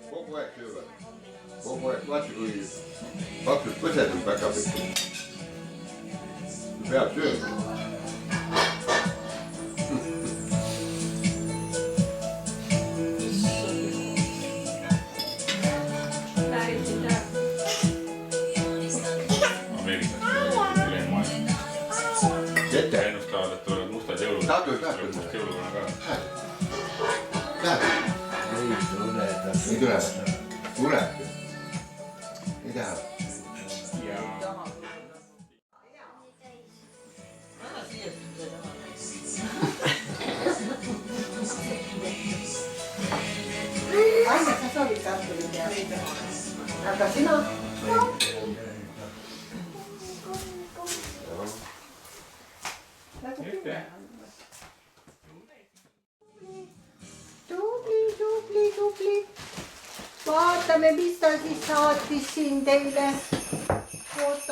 Kogu aeg söövad. Kogu aeg, vaata kui paksud põsed on päkapikku. Peab sööma. Ennustavad, et tulevad mustad jõulud. Tuleb must jõuluvana ka. Läheb. Ei tule. Tuleb. Ei taha. Aina sa soovid kartulit ja aga sina? Tubli. Vaatame, mis ta siis saatis siin teile. Oot.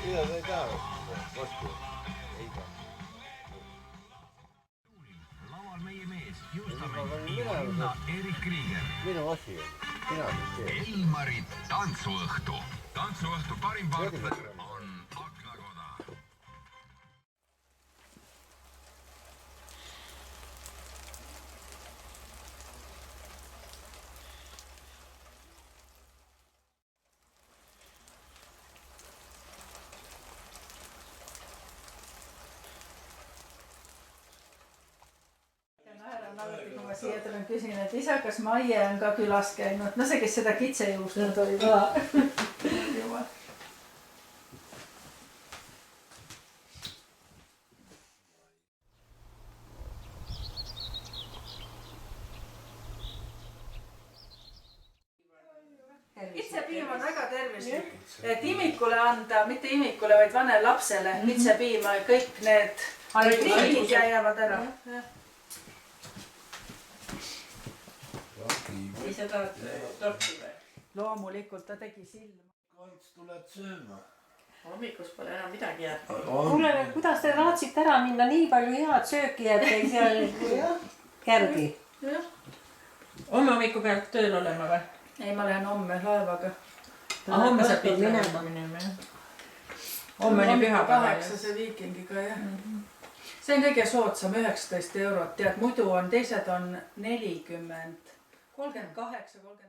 Mida sa ei taha vastu? Ei taha. Laval meie mees, Justament ja Inna Erik Krieger. Minu asi on. Sina teed. Elmari tantsuõhtu. Tantsuõhtu parim partner on Aknakoda. Alati, kui ma siia tulen, küsin, et isa, kas Maie on ka külas käinud? No see, kes seda kitsejuustnud oli ka. Kitsepiim on väga tervislik. Et imikule anda, mitte imikule, vaid vanel lapsele kitsepiima ja kõik need ringid jäävad ära. Või seda torti või? Loomulikult, ta tegi silma. Kants tuled sööma. Hommikus pole enam midagi jääb. Kuule, kuidas te raatsite ära minna nii palju head sööki jääb teil seal järgi? Homme hommiku pealt tööl olema või? Ei, ma lähen homme laevaga. Homme saab minema. Homme on ju pühapäeval. 8 viikingiga, jah. See on kõige soodsam, 19 eurot. Tead, muidu on, teised on 40, 38, 39.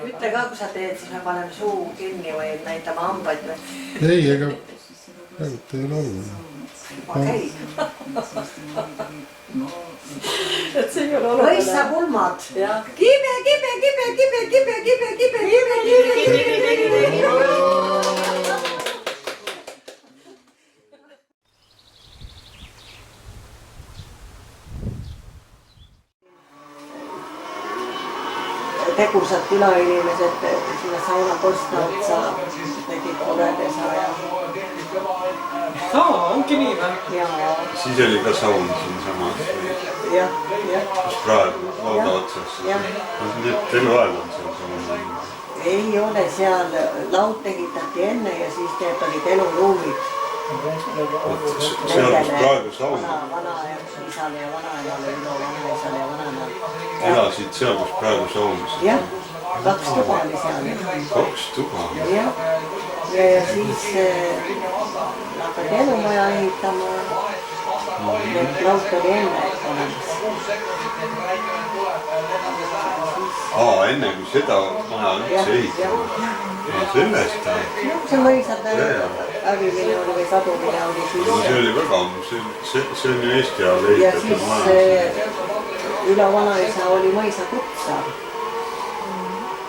Ütle ka, kui sa teed, siis me paneme suu kinni või näitame hambaid või? Ei, ega praegu ei ole olnud. Okei. Et see ei ole oluline. Võissapulmad. Kibe. Kibe. armsad külainimesed sinna sauna korsta otsa tegid koledesa ongi nii või? ja Siis oli ka saun siinsamas. jah. Kus praegu lauda otsas. Nüüd eluaeg on seal saun. Ei ole seal, laud ehitati enne ja siis need olid eluruumid. Seal kus praegu saun. Vanaisale ja vanaemale, Ülo vanaisale ja vanaemale. Elasid seal, kus praegu saun. Jah, 2 tuba oli seal. 2 tuba? Jah, ja siis hakati elumaja ehitama. Need laud oli enne olemas. Enne kui seda maja üldse ehitama. Sellest ta. See mõisade hävimine oli või kadumine oli siis. See oli väga ammu, see on ju Eesti ajal ja ehitatud maja. siis Ülo vanaisa oli mõisa kutsar.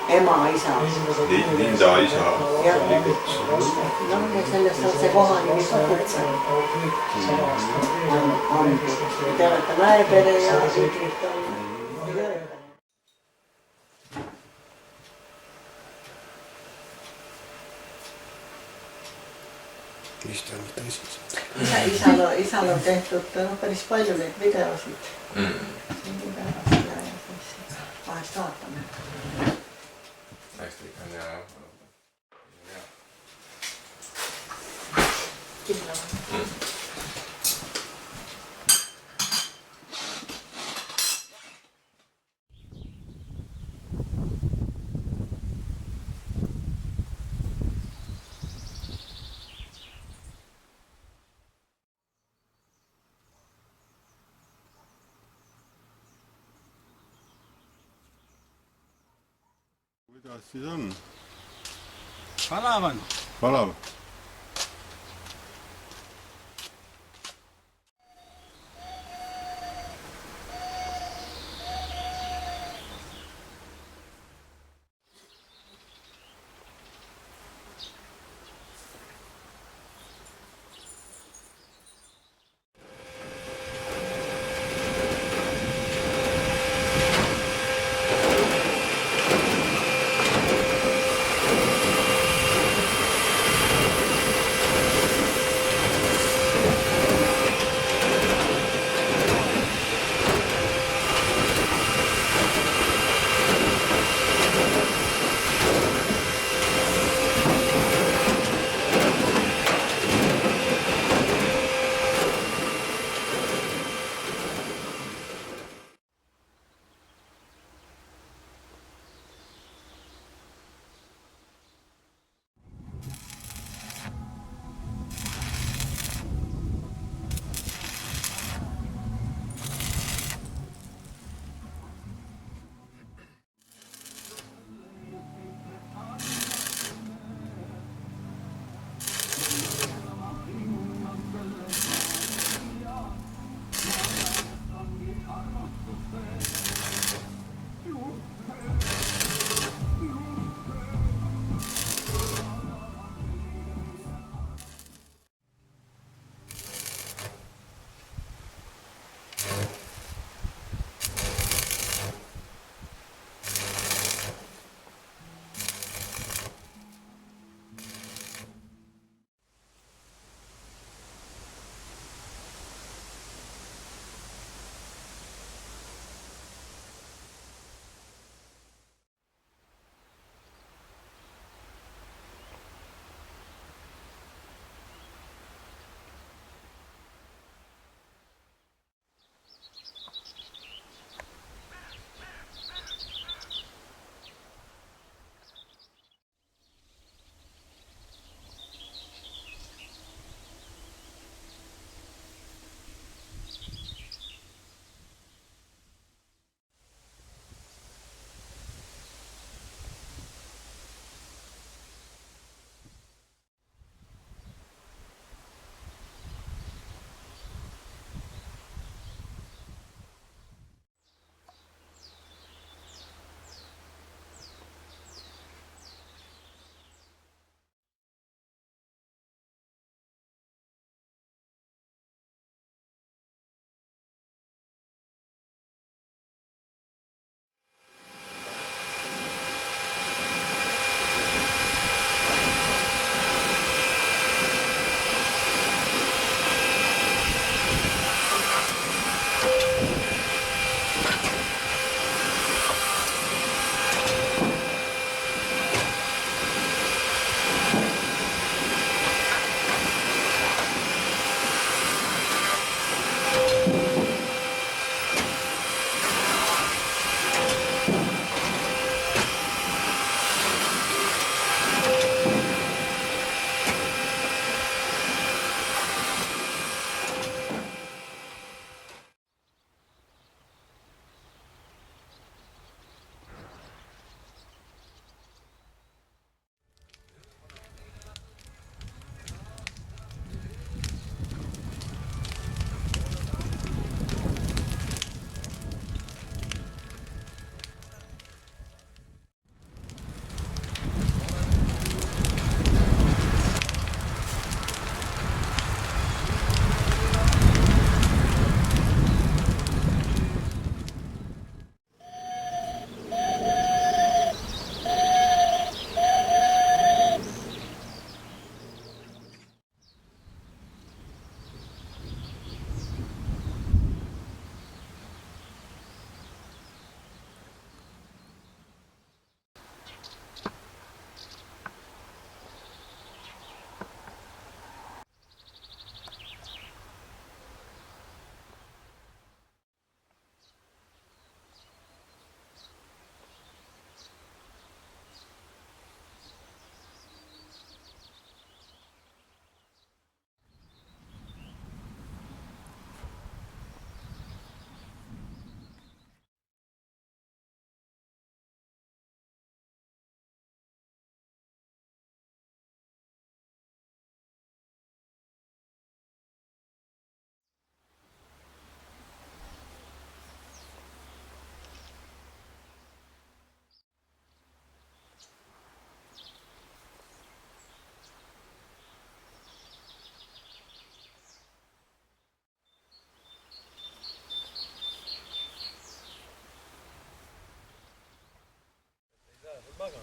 Ema isa. Linda isa. Ja sellest on see kohanimi ka kutsar. Te olete Mäepere ja Sigrid on Jõepäre. mis ta on tõsised. Isal on tehtud päris palju neid videosid. Vahest vaatame. Hästi ikka on hea. Kuidas siis on? Palav on. Palav?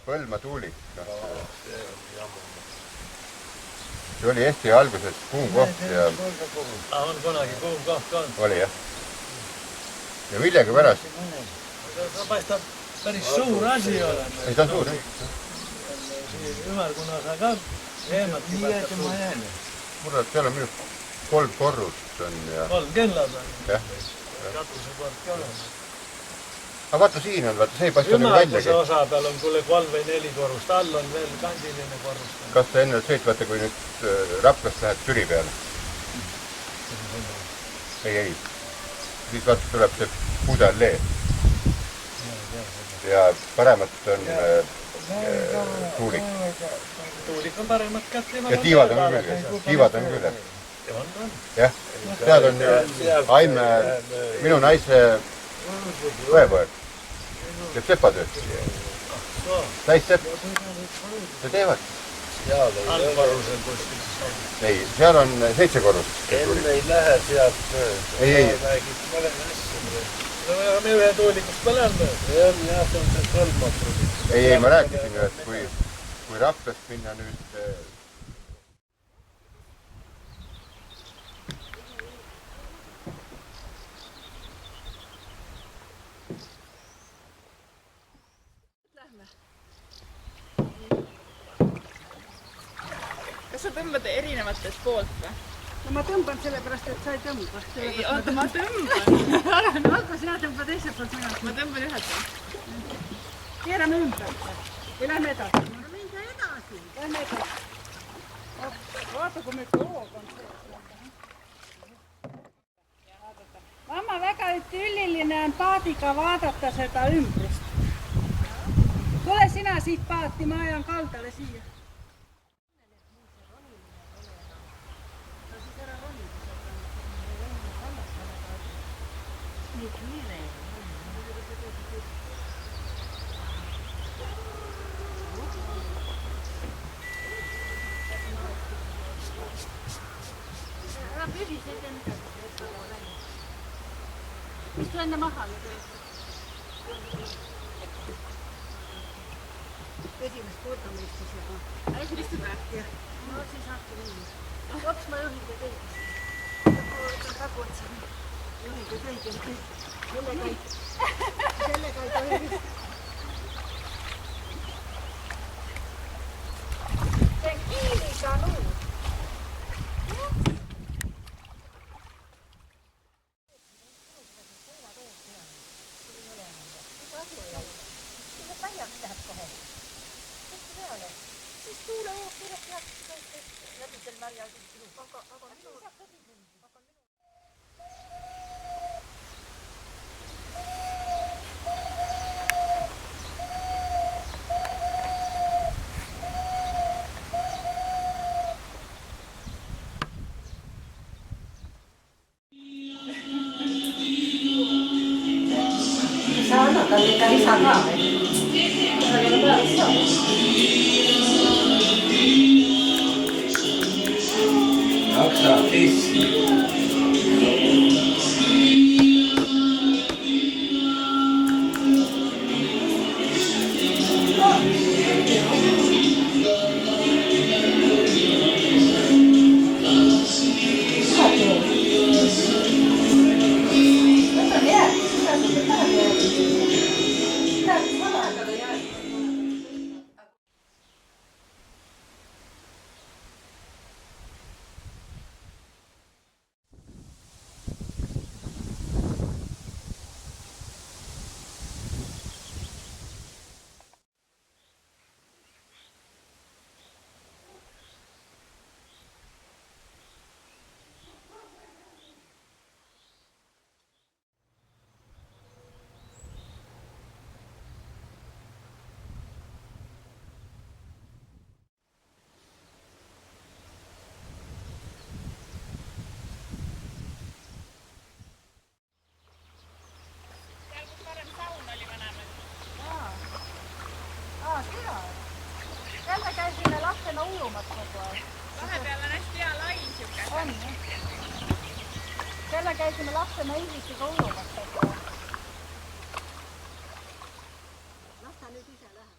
Põlma tuulik. See oli Eesti alguses kuum koht ja... On kunagi kuum koht on. Oli jah. Ja millega pärast? Ta paistab päris suur asi ole. Ei, ta on suur. Ümar, kuna sa ka eemalt paistab suur. Murrad, seal on minu 3 korrust on ja... 3 kellad on. Jah. Katuse kord ka on. Aga vaata siin on, vaata see ei paista nüüd väljagi. Ümmarguse osa peal on kuule 3 või 4 korrust. All on veel kandiline korrust. Kas sa enne sõit, vaata kui nüüd Raplast lähed Türi peale? Ei. Siis vaata tuleb see Pudalee. Ja paremat on tuulik. Tuulik on paremat kätt. Ja tiivad on küll. Jah, seal on Aime, minu naise õepoeg. Teeb sepatööd. Täis sepp. See teevad. Allkorrusel kuskil. Ei, seal on 7 korrust. Enne ei lähe sealt mööda. Ei. Räägid mõlema asja. No me ühe tuulikust peale on mööda. Jah, see on see 3 tuulik. Ei, ma rääkisin ju, et kui Raplast minna nüüd... Kas sa tõmbad erinevatest poolt või? No ma tõmban sellepärast, et sa ei tõmba. Oota, ma tõmban. Alga sina tõmba teiselt poolt mina. Ma tõmban ühelt. Keerame ümber. Või lähme edasi. No minge edasi. Lähme edasi. Vaata, kui meil koog on see. Mamma, väga tülliline on paadiga vaadata seda ümbrust. Tule sina siit paati, ma ajan kaldale siia. Istu enne maha nüüd. Esimest korda me istusime. Istud või? Jah. No siis hakkab nii. Hops, ma juhin ka teid. Ma võtan tagu otsa. Juhin ka teid. Sellega ei tohi. See on kiiliga nuud. Sa annad talle ikka lisa ka või? Sa ei ole peale saanud. Jaksa tissi. Jälle käisime lapsena ujumas kogu aeg. Vahepeal on hästi hea lain siuke. On jah. Jälle käisime lapsena Inglisega ujumas kogu aeg. Las ta nüüd ise läheb.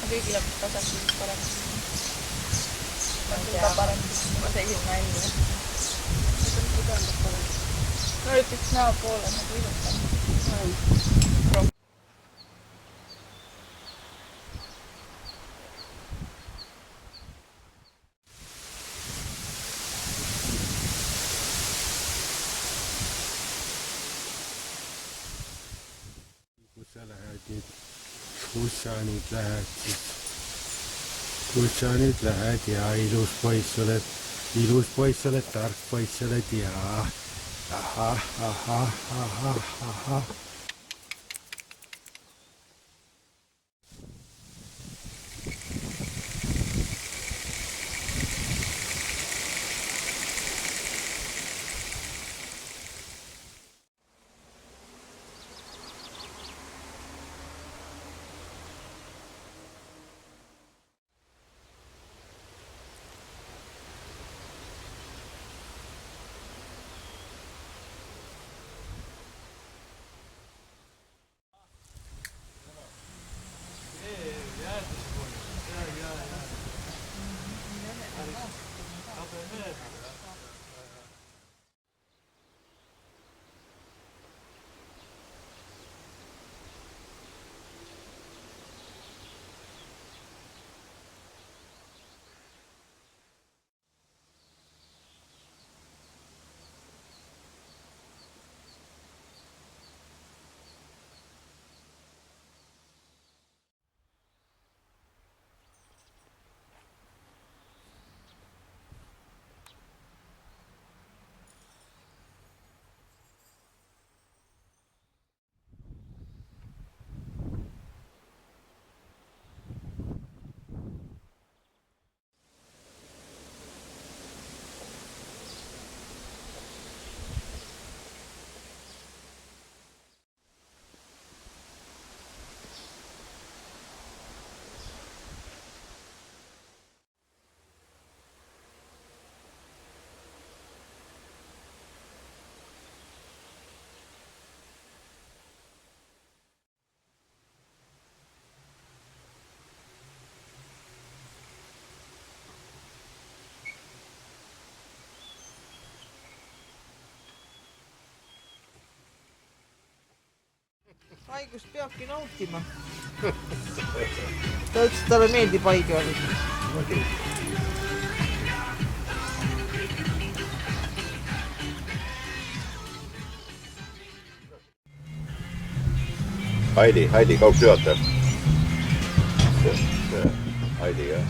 kõigil on tasakaalus parem. Ma suuda parem, ma seisin nalja. Mida tähendab parem? No ütleks näo poole nagu ilutam. Kus sa nüüd lähed siis? Kus sa nüüd lähed ja ilus poiss oled, tark poiss oled ja ahah. Haigust peabki nautima. Ta ütles, et talle meeldib haige olla. Heidi kaupjuhataja. Heidi jah.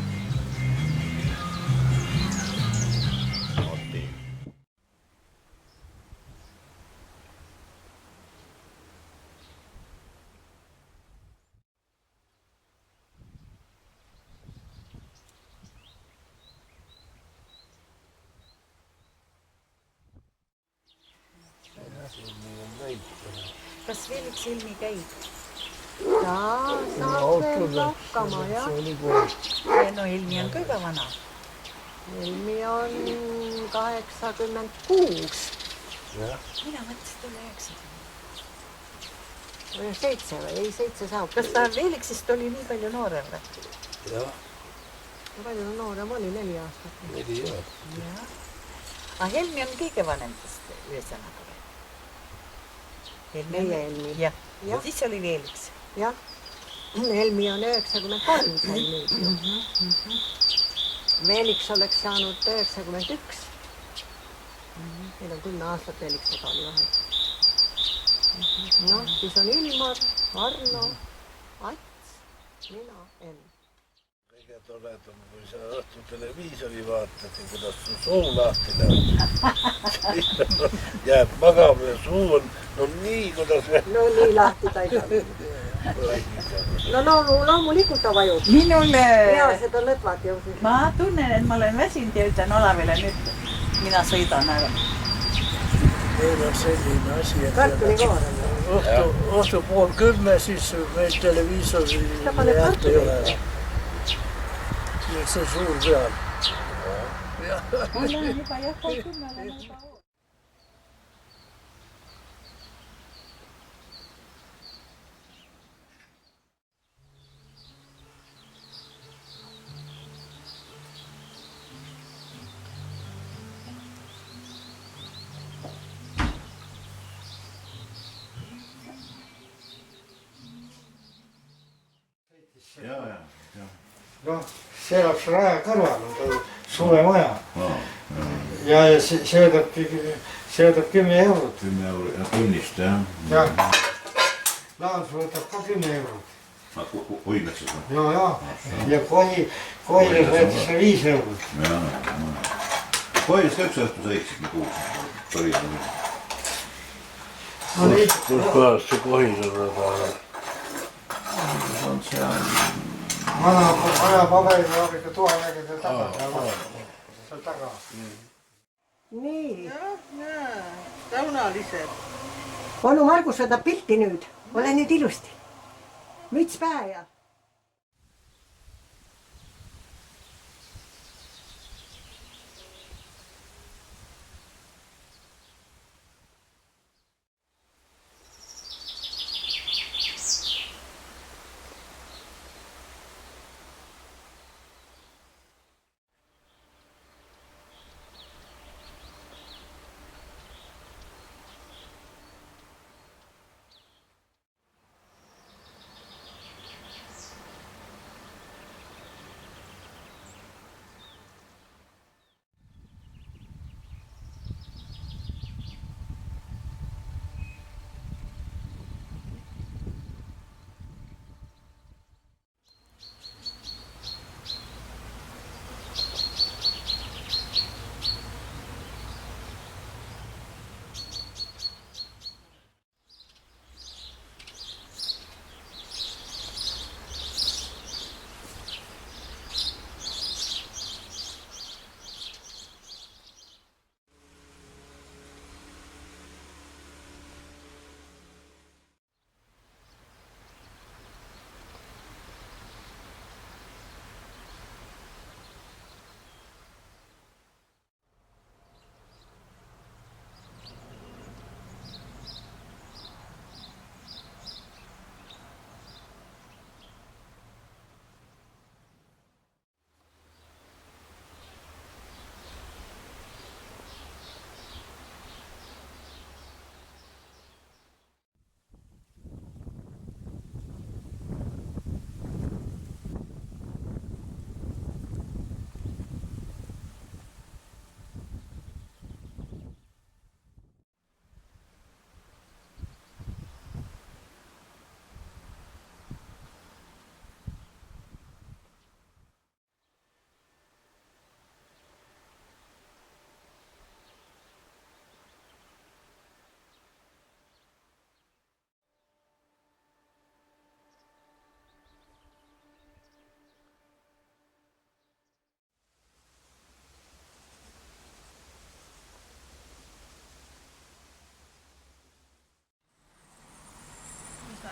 Kas Felix Helmi käib? Ta saab veel hakkama, jah. No Helmi on kõige vana. Helmi on 86. Mina mõtlesin, et oli 90. Või 7 või? Ei, 7 saab. Kas ta Felixist oli nii palju noorem või? Jah. Palju noorem oli? 4 aastat. 4 jah. Jah. Aga Helmi on kõige vanemast ühesõnaga. Meie Helmi. Jah. Ja siis oli Felix. Jah. Helmi on 93 sai nüüd ju. Felix oleks saanud 91. Meil on 10 aastat Felix oli vahel. Noh, siis on Ilmar, Arno, Ats, mina, Enn. Kõige toredam, kui sa õhtul televiisori vaatad ja kuidas su suu lahti läheb. Jääb magama ja suu on nii, kuidas veel. No nii lahti ta ei saa. No loomulikult ta vajub. Minule... Peased on lõtvad ju. Ma tunnen, et ma olen väsinud ja ütlen Olavile nüüd, mina sõidan ära. Meil on selline asi, et õhtu 9:30, siis meil televiisori häält ei ole. See suur peal. Olen juba jah, 10 olen juba. noh, see elab seal raja kõrval, on suvemaja. ja see võtab 10 eurot. 10 euro ja tunnist, jah. jah, laas võtab ka 10 eurot. Hoidlaksed või? ja Kohilas võetakse 5 eurot. Kohilas ka üks õhtu sõitsid me kuulsime. Kus kohas see Kohila rada on? vana paberivabrika toamägede taga. seal taga. nii. Raunalised. onu Margus võtab pilti nüüd, ole nüüd ilusti. müts pähe ja.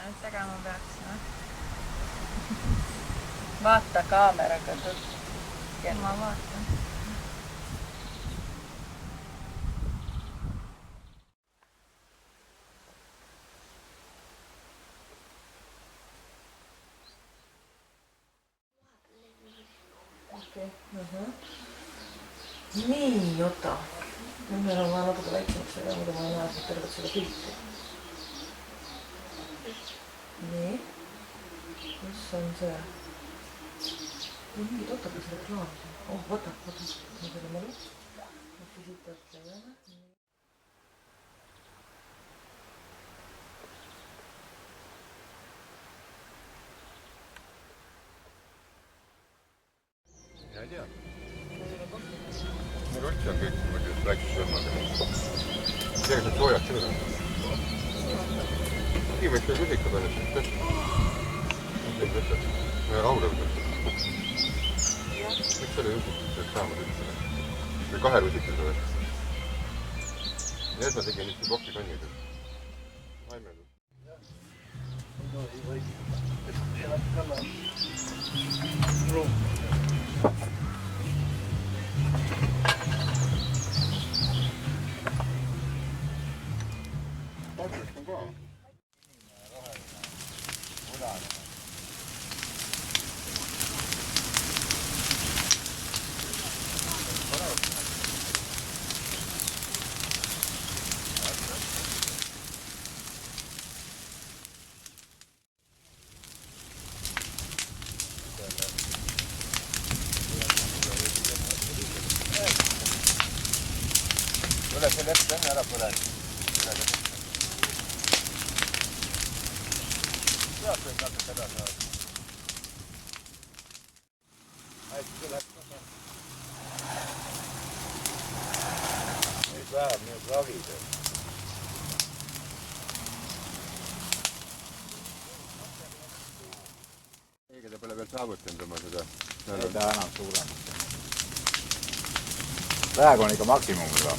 Nyt tegema peaks, noh. Vaata kaameraga tutke. Ma vaatan. Okei, nii, oota. Nüüd meil on vaja natuke väiksemaks seda, muidu ma ei näe tervet seda pilti. Nii, kus on see? Mingid ootake seda reklaami. Oh, võta. Ma selle mõlu. Siis siit leiame. Ja ei tea. Meil üldse on kõik niimoodi väiksed sõlmadega. Tegelikult soojad küll on. Nii võiks veel küsika peale, siis tõesti. Mõtlen võtad. Või raudel võtad. Miks selle jusitused saamad üldse? Või 2 rusitused või? Need ma tegin lihtsalt vokkikonnidel. Aimedus. lepp enne ära põlenud. Sealt võib natuke edasi saada. Hästi läks. Nüüd läheb need ravid. Keegi ta pole veel saavutanud oma seda. Ei ta enam suuremaks. Praegu on ikka maksimumga.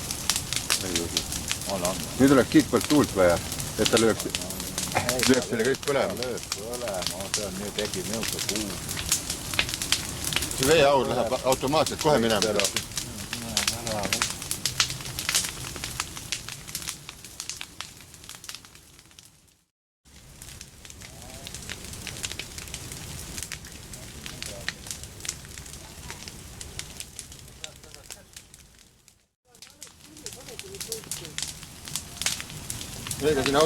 On. Nüüd oleks kiitpoolt tuult vaja, et ta lööks selle kõik põlema. Lööb põlema, see on nüüd tekib niisugune kuu. See veeaur läheb automaatselt kohe minema. Veega siin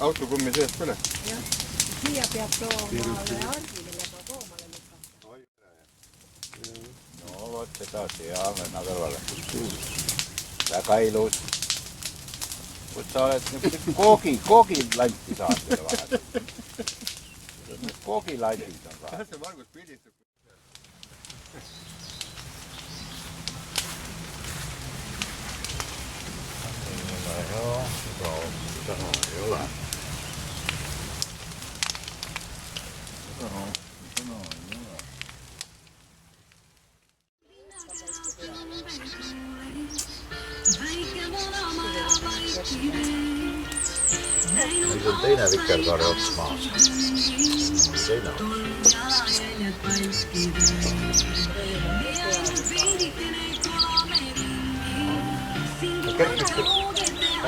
autokummi sees põle. Siia peab toomale argimillega koomale lükata. No vot seda hea venna kõrvale. Väga ilus. Kus sa oled koogilanti saanud selle vahel? Koogilantid on saanud. See Margus pildistab. Joo, seda ei ole. Nüüd on teine vikerkaare ots maas. Teine ots.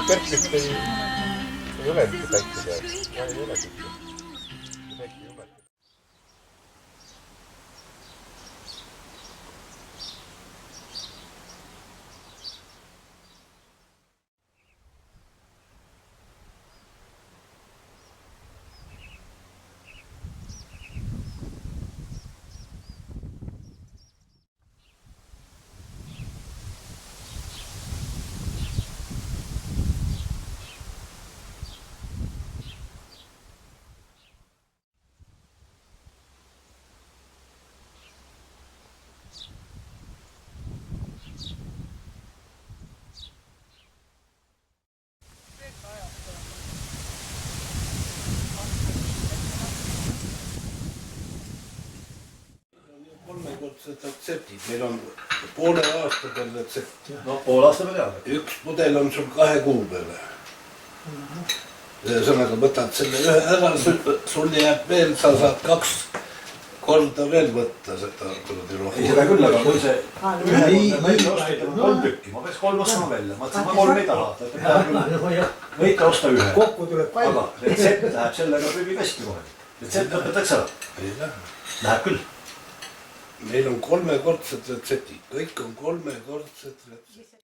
Kerkist ei ole mitte päike peal. Ei ole tükki. Päike ei ole. Retseptid, meil on poole aasta peal retsept. No poole aasta peal jah. Üks pudel on sul 2 kuu peale. Ühesõnaga võtad selle ühe ära, sul jääb veel, sa saad 2 korda veel võtta seda kuradi rohkem. Ei seda küll, aga kui see ühe ostada 3 tükki, ma peaks 3 ostma välja. Ma mõtlesin, ma 3 ei taha. Võite osta ühe. Kokku tuleb palju. Aga retsept läheb sellega prügikasti kohe. Retsept lõpetatakse ära. Ei lähe. Läheb küll. Meil on 3-kordsed retseptid, kõik on 3-kordsed retseptid.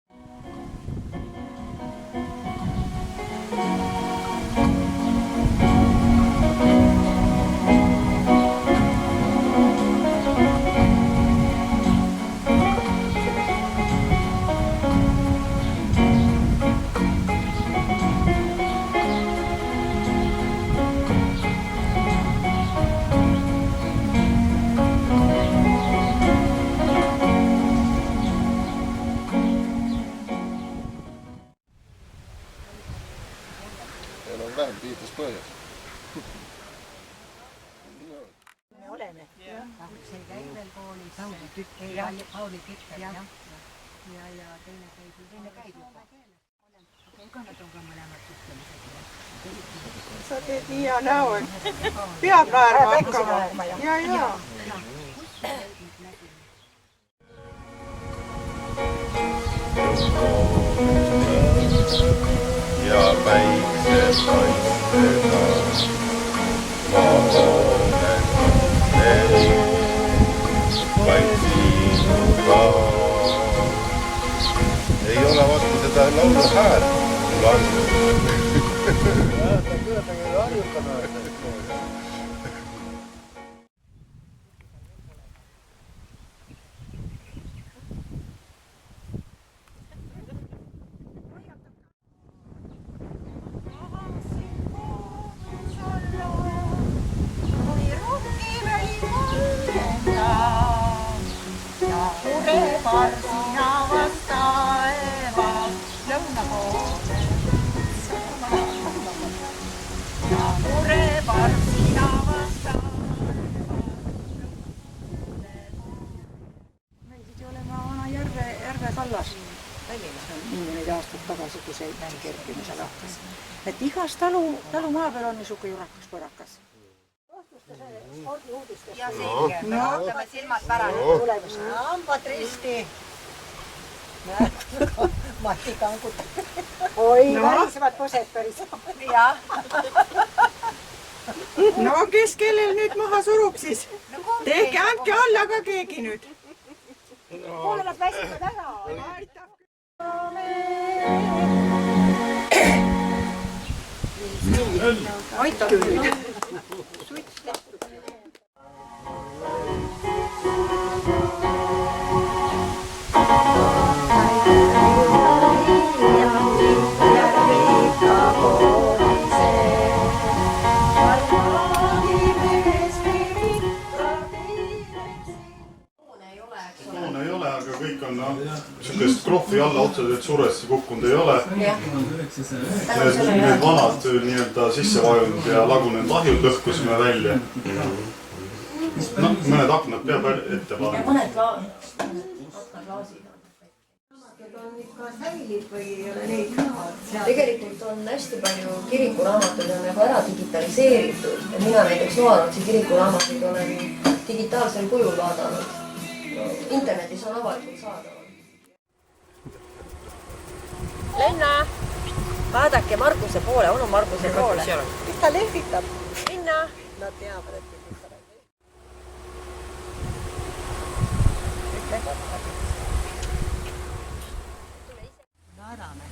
Vähem piitas põhjas. Me oleme. See käib veel koolis. Pauli Tükk, jah. Ja teine käib juba. Kuka nad on ka mõlemad suhtlemised. Sa teed nii hea näo, et peab naerma hakkama. Ja. Ja päiksepaistega ma olen vaid sinuga. Ei ole vaata seda laulu häält. Ta kuidagi harjutama. parsinavas taevas lõuna poole. Ja mure parsinavas taevas. Meil pidi olema vana järve kallas. Neid aastaid tagasi, kui see mäng kerkimisel hakkas. Et igas talumaa peal on niisugune jurakas põrakas. Ja selge, me vaatame silmad pärane. Hambad risti. Mati kangutab. Oi, värisevad põsed päris. Jah. No kes kellel nüüd maha surub siis? Tehke, andke alla ka keegi nüüd. Kuule, nad väsivad ära. Aitab nüüd. Suits tehtud. Toone ei ole, aga kõik on niisugust krohvi alla otseselt suresse kukkunud ei ole. Need vanad nii-öelda sisse vajunud ja lagunenud ahjud lõhkusime välja. Mõned aknad peab ette panema. Ja mõned aknaklaasid on ikka säilib või ei ole neid näha? Tegelikult on hästi palju kirikuraamatuid on nagu ära digitaliseeritud. Mina näiteks Noarotsi kirikuraamatuid olen digitaalsel kujul vaadanud. Internetis on avalikult saadaval. Lenna, vaadake Marguse poole, onu Marguse poole. Mis ta lehvitab? Linna. Nad teavad, et lehvitab. Naarame.